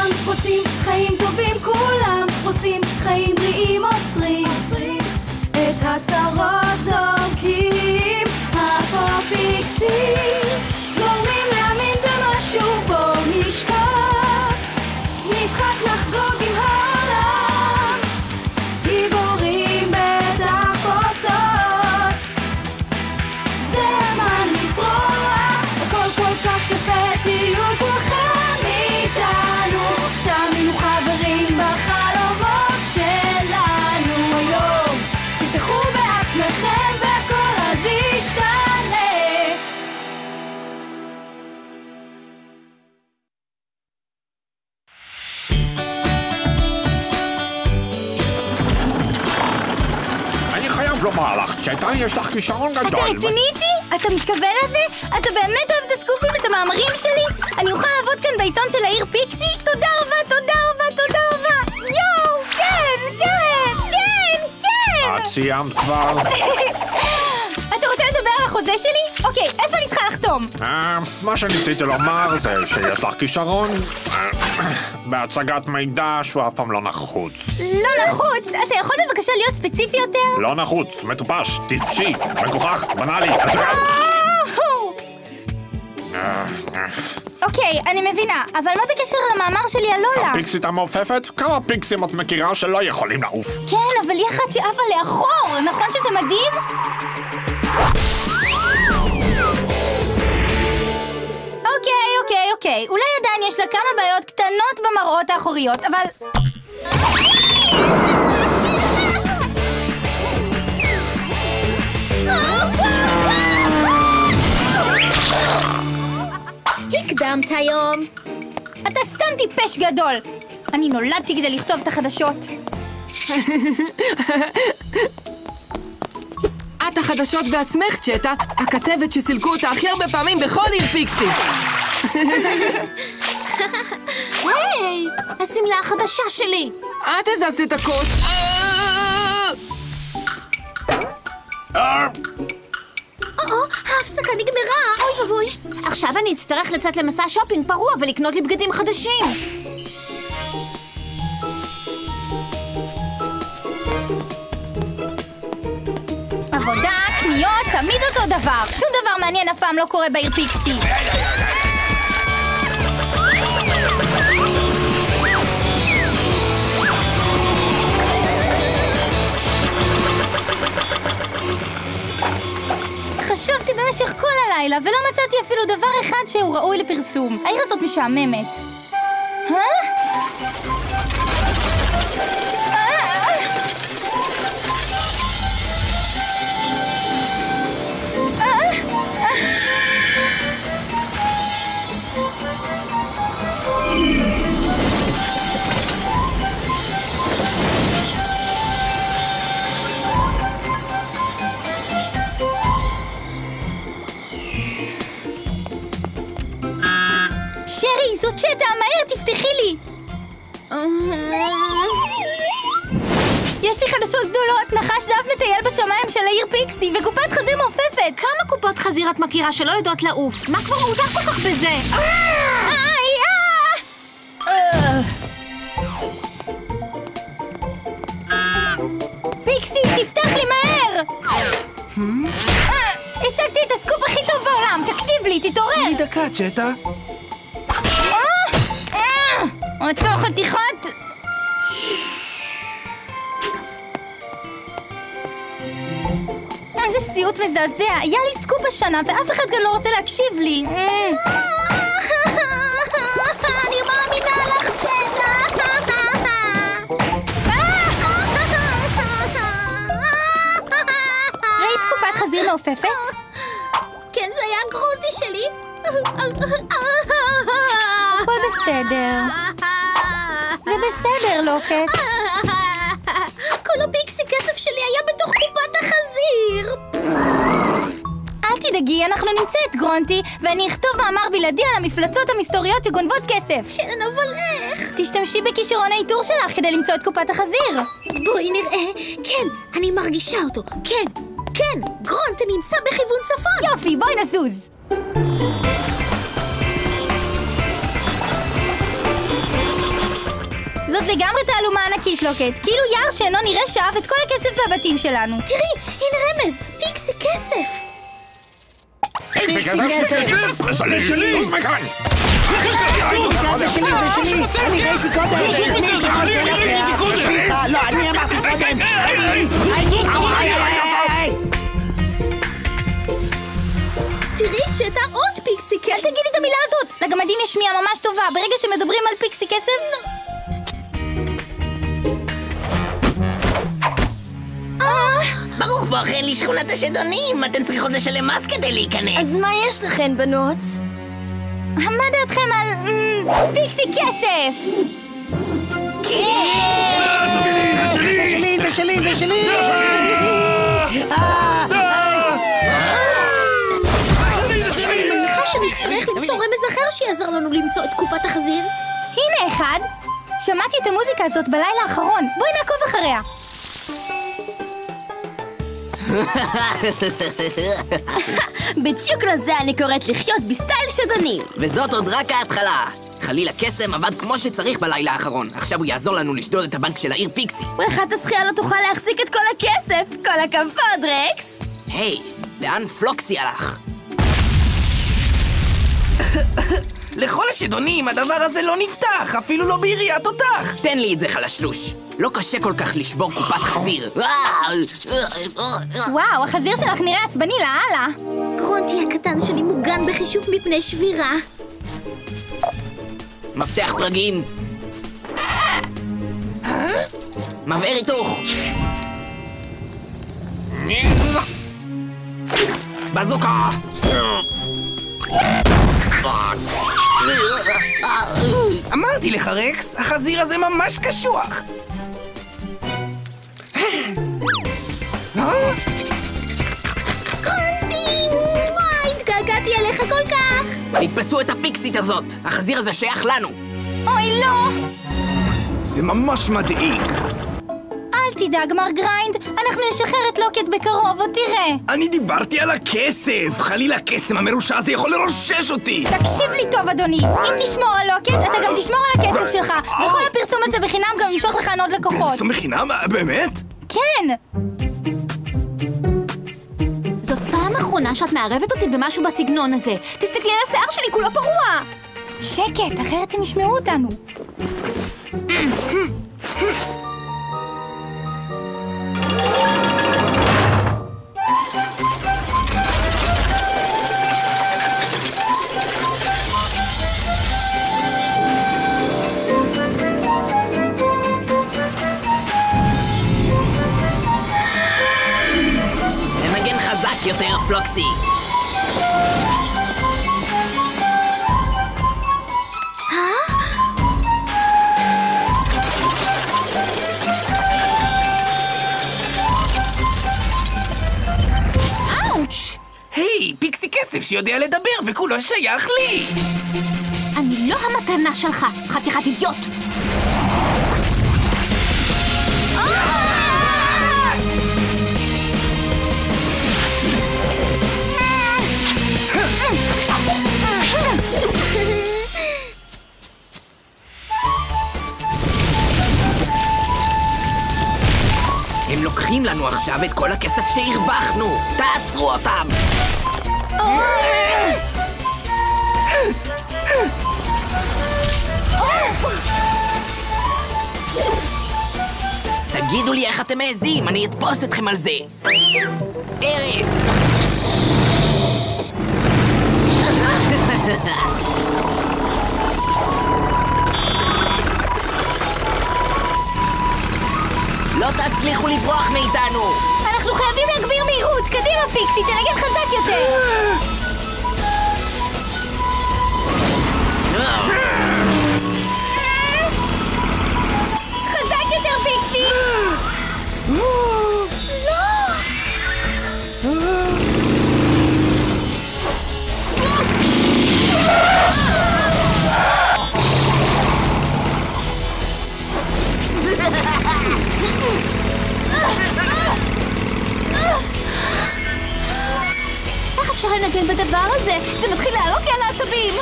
כולם רוצים חיים טובים, כולם רוצים חיים בריאים, עוצרים את הצרות, זורקים הפופיקסים, גורמים להאמין במשהו, בוא נשכח, נצחק נחגוג עם העולם, גיבורים בתחפושות, זה הזמן לפרוח, הכל כל כך יפה, תהיו כולכם איתנו, תאמינו חברים בחלומות שלנו היום, תפתחו בעצמכם והכל אז ישתנה. אני חייב לומר לך, צ'טה, יש לך כישרון גדול. אתה רציני איתי? אתה מתכוון לזה? אתה באמת אוהב את הסקופים ואת המאמרים שלי? אני אוכל לעבוד כאן בעיתון של העיר פיקסי? תודה רבה, תודה רבה, תודה רבה! יואו, כן, כן, כן, כן! את סיימת כבר? אתה רוצה לדבר על החוזה שלי? אוקיי, איפה אני צריכה לחתום? מה שניסיתי לומר זה שיש לך כישרון בהצגת מידע שהוא אף פעם לא נחוץ. לא נחוץ? אתה יכול בבקשה להיות ספציפי יותר? לא נחוץ, מטופש, טיפשי, מגוחך, בנאלי, אטרף. אוקיי, אני מבינה, אבל מה בקשר למאמר שלי על לולה? הפיקסית המעופפת? כמה פיקסים את מכירה שלא יכולים לעוף? כן, אבל היא אחת שעפה לאחור, נכון שזה מדהים? אוקיי, אולי עדיין יש לה כמה בעיות קטנות במראות האחוריות, אבל... הקדמת היום. אתה סתם טיפש גדול. אני נולדתי כדי לכתוב את החדשות. את החדשות בעצמך, צ'טה, הכתבת שסילקו אותה הכי הרבה פעמים בכל עיר פיקסי. היי, השמלה החדשה שלי. את הזזת את הכוס. ההפסקה נגמרה, אוי ובוי. עכשיו אני אצטרך לצאת למסע שופינג פרוע ולקנות לי בגדים חדשים. עבודה, קניות, תמיד אותו דבר. שום דבר מעניין אף פעם לא קורה בעיר פיקסי. חשבתי במשך כל הלילה ולא מצאתי אפילו דבר אחד שהוא ראוי לפרסום. העיר הזאת משעממת. שרי, זאת צ'טה, מהר תפתחי לי! יש לי חדשות גדולות, נחש זהב מטייל בשמיים של העיר פיקסי וקופת חזיר מעופפת! כמה קופות חזיר את מכירה שלא יודעות לעוף? מה כבר מוזר כל כך בזה? פיקסי, תפתח לי מהר! השגתי את הסקופ הכי טוב בעולם, תקשיב לי, תתעורר! תני דקה, צ'טה. אותו חתיכות! איזה סיוט מזעזע, היה לי סקופ השנה ואף אחד גם לא רוצה להקשיב לי. אני מאמינה לך, צ'טה! ראית קופת חזיר מעופפת? כן, זה היה גרונטי שלי. הכל בסדר. זה בסדר, לוקט. כל הפיקסי כסף שלי היה בתוך קופת החזיר. אל תדאגי, אנחנו נמצא את גרונטי ואני אכתוב מאמר בלעדי על המפלצות המסתוריות שגונבות כסף. כן, אבל איך? תשתמשי בכישרון האיתור שלך כדי למצוא את קופת החזיר. בואי נראה. כן, אני מרגישה אותו. כן, גרונטי נמצא בכיוון צפון. יופי, בואי נזוז. זאת לגמרי תעלומה ענקית, לוקט. כאילו יער שאינו נראה שאב את כל הכסף והבתים שלנו. תראי, הנה רמז, פיקסי כסף. איזה כסף? זה שלי! זה מכאן! זה שלי! אני ראיתי קודם! מי שרוצה לסייע? סליחה, לא, אני אמרתי קודם! תראי, צ'טה, עוד פיקסי כסף. אל תגידי את המילה הזאת! לגמדים יש שמיעה ממש טובה. ברגע שמדברים על פיקסי כסף... ברוך בוכן לשכונת השדונים! אתן צריכות לשלם מס כדי להיכנס! אז מה יש לכן, בנות? מה דעתכם על... פיקסי כסף? זה שלי! אני מניחה שנצטרך למצוא רמז אחר שיעזור לנו למצוא את קופת החזיר. הנה אחד. שמעתי את המוזיקה הזאת בלילה האחרון. בואי נעקוב אחריה. בדיוק לזה אני קוראת לחיות בסטייל שדונים. וזאת עוד רק ההתחלה. חליל הקסם עבד כמו שצריך בלילה האחרון. עכשיו הוא יעזור לנו לשדוד את הבנק של העיר פיקסי. בריכת השחייה לא תוכל להחזיק את כל הכסף. כל הכבוד, רקס. היי, לאן פלוקסי הלך? לכל השדונים, הדבר הזה לא נפתח, אפילו לא בעיריית תותח. תן לי את זה, חלשלוש. לא קשה כל כך לשבור קופת חזיר. וואו, החזיר שלך נראה עצבני לאללה. גרונטי הקטן שלי מוגן בחישוב מפני שבירה. מפתח פרגים. מבער היתוך. בזוקה. אמרתי לך, רקס, החזיר הזה ממש קשוח. גרונטי! וואי, התגעגעתי אליך כל כך! תתפסו את הפיקסית הזאת, החזיר הזה שייך לנו. אוי, לא! זה ממש מדאיג. אל תדאג, מר גריינד. אנחנו נשחרר את לוקט בקרוב, עוד תראה. אני דיברתי על הכסף! חלילה הקסם המרושע הזה יכול לרושש אותי! תקשיב לי טוב, אדוני. אם תשמור על לוקט, אתה גם תשמור על הכסף שלך. וכל הפרסום הזה בחינם גם ימשוך לך עוד לקוחות. פרסום בחינם? באמת? כן! זאת פעם אחרונה שאת מערבת אותי במשהו בסגנון הזה. תסתכלי על השיער שלי, כולו פרוע. שקט, אחרת הם ישמעו אותנו. ננגן חזק יותר, פלוקסי. היי, פיקסי כסף שיודע לדבר וכולו שייך לי. אני לא המתנה שלך, חתיכת אידיוט. הם לוקחים לנו עכשיו את כל הכסף שהרווחנו. תעצרו אותם. תגידו לי איך אתם מעזים, אני אתפוס אתכם על זה. ארס. לא תצליחו לברוח מאיתנו. אנחנו חייבים להגביר מהירות. קדימה, פיקסי, תנגן חזק יותר. חזק יותר, פיקסי. איך אפשר לנגן בדבר הזה? זה מתחיל לעלות לי על העצבים.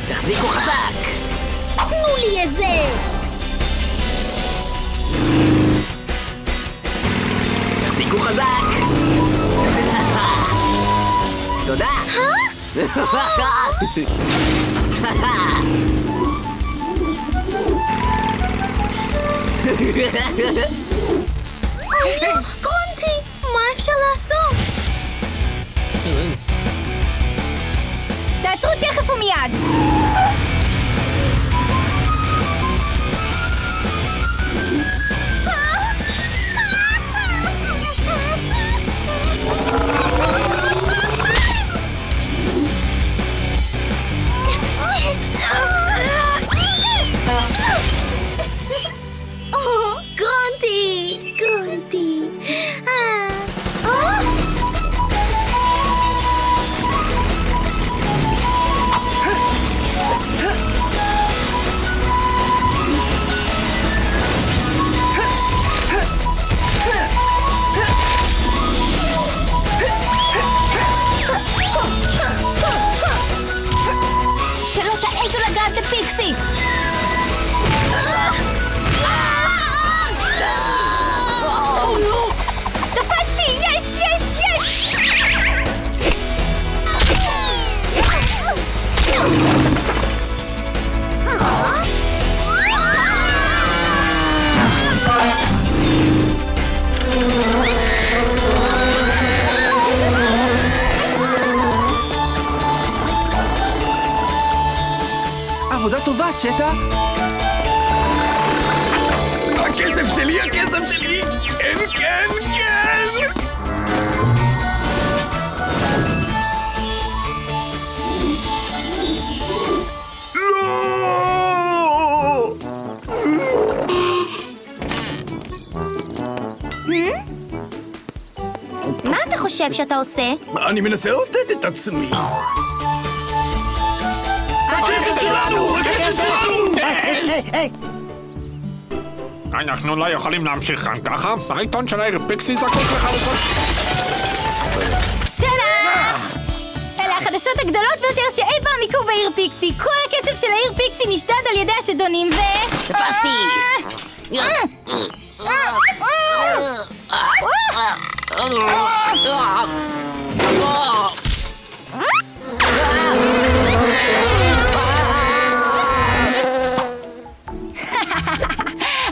תחזיקו חזק. קחי את זה! תחזיקו חזק! תודה! גרונטי, מה אפשר לעשות? תעצרו תכף ומיד! גרונטי! גרונטי! שלא תעזו לגעת בפיקסי! תפסתי! יש! יש! יש! עבודה טובה, צ'טה. הכסף שלי, הכסף שלי! כן, כן, כן! לא! מה אתה חושב שאתה עושה? אני מנסה לעודד את עצמי. הכסף שלנו! הכסף שלנו! אנחנו לא יכולים להמשיך כאן ככה. העיתון של העיר פיקסי זקוק לך לכל... טאדה! אלה החדשות הגדולות ביותר שאי פעם יקרו בעיר פיקסי. כל הכסף של העיר פיקסי נשדד על ידי השדונים ו... תפסתי!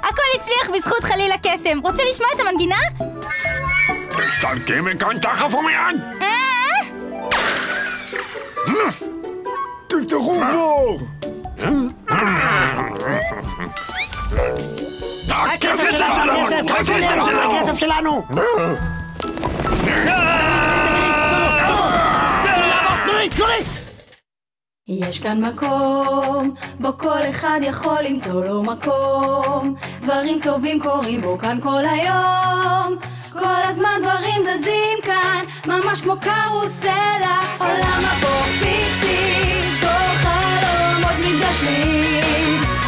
הכל הצליח בזכות חליל הקסם. רוצה לשמוע את המנגינה? תסתלקי מכאן תכף ומיד! תפתחו כבר! הכסף שלנו! הכסף שלנו! הכסף שלנו! יש כאן מקום, בו כל אחד יכול למצוא לו מקום. דברים טובים קורים בו כאן כל היום. כל הזמן דברים זזים כאן, ממש כמו קרוסלה. עולם הבור פיקסי, כל חלומות מתגשמים.